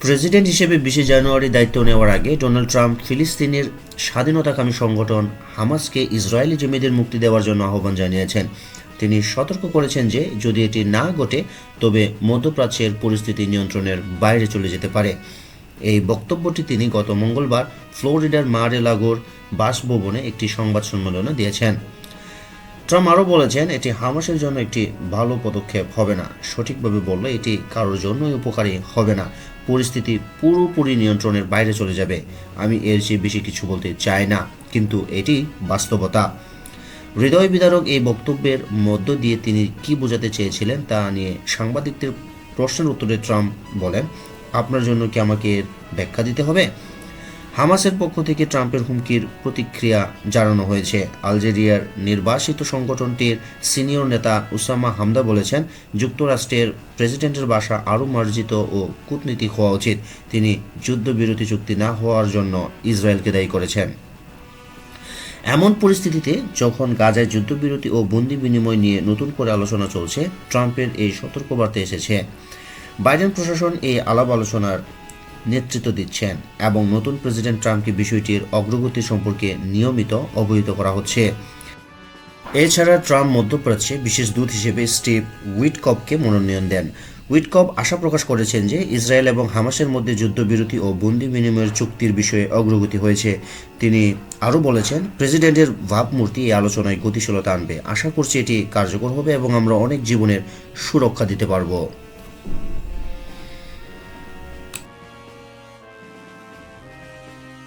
President হিসেবে 20 জানুয়ারি দায়িত্ব নেওয়ার আগে ডোনাল্ড ট্রাম্প ফিলিস্তিনের স্বাধীনতাকামী সংগঠন হামাসকে ইসরায়েলি জঙ্গিদের মুক্তি দেওয়ার জন্য আহ্বান জানিয়েছেন। তিনি সতর্ক করেছেন যে যদি এটি না ঘটে তবে মধ্যপ্রাচ্যের পরিস্থিতি নিয়ন্ত্রণের বাইরে চলে যেতে পারে। এই বক্তব্যটি তিনি গত মঙ্গলবার ফ্লোরিডার মার-এ-লাগোর বাসভবনে একটি সংবাদ সম্মেলনে দিয়েছেন। ট্রাম্প আরও বলেছেন, এটি হামাসের জন্য একটি ভালো পদক্ষেপ হবে না। সঠিকভাবে বললে এটি কারোর জন্যই উপকারী হবে না। পরিস্থিতি পুরোপুরি নিয়ন্ত্রণের বাইরে চলে যাবে। আমি এর চেয়ে বেশি কিছু বলতে চাই না, কিন্তু এটি বাস্তবতা। হৃদয় বিদারক এই বক্তব্যের মধ্য দিয়ে তিনি কি বোঝাতে চেয়েছিলেন তা নিয়ে সাংবাদিকদের প্রশ্নের উত্তরে ট্রাম্প বলেন, আপনার জন্য কি আমাকে এর ব্যাখ্যা দিতে হবে? হামাসের পক্ষ থেকে ট্রাম্পের হুমকির প্রতিক্রিয়া জানানো হয়েছে। আলজেরিয়ার নির্বাসিত সংগঠনটির সিনিয়র নেতা উসামা হামদা বলেছেন, যুক্তরাষ্ট্রের প্রেসিডেন্টের ভাষা আরও মার্জিত ও কূটনীতিক হওয়া উচিত। তিনি যুদ্ধবিরতি চুক্তি না হওয়ার জন্য ইসরায়েলকে দায়ী করেছেন। এমন পরিস্থিতিতে যখন গাজায় যুদ্ধবিরতি ও বন্দি বিনিময় নিয়ে নতুন করে আলোচনা চলছে, ট্রাম্পের এই সতর্কবার্তা এসেছে। বাইডেন প্রশাসন এই আলাপ আলোচনার নেতৃত্ব দিচ্ছেন এবং নতুন প্রেসিডেন্ট ট্রাম্পকে বিষয়টির অগ্রগতি সম্পর্কে নিয়মিত অবহিত করা হচ্ছে। এছাড়া ট্রাম্প মধ্যপ্রাচ্যে বিশেষ দূত হিসেবে স্টিভ উইটকফকে মনোনয়ন দেন। উইটকফ আশা প্রকাশ করেছেন যে ইসরায়েল এবং হামাসের মধ্যে যুদ্ধবিরতি ও বন্দি বিনিময়ের চুক্তির বিষয়ে অগ্রগতি হয়েছে। তিনি আরও বলেছেন, প্রেসিডেন্টের ভাবমূর্তি এই আলোচনায় গতিশীলতা আনবে। আশা করছি এটি কার্যকর হবে এবং আমরা অনেক জীবনের সুরক্ষা দিতে পারব।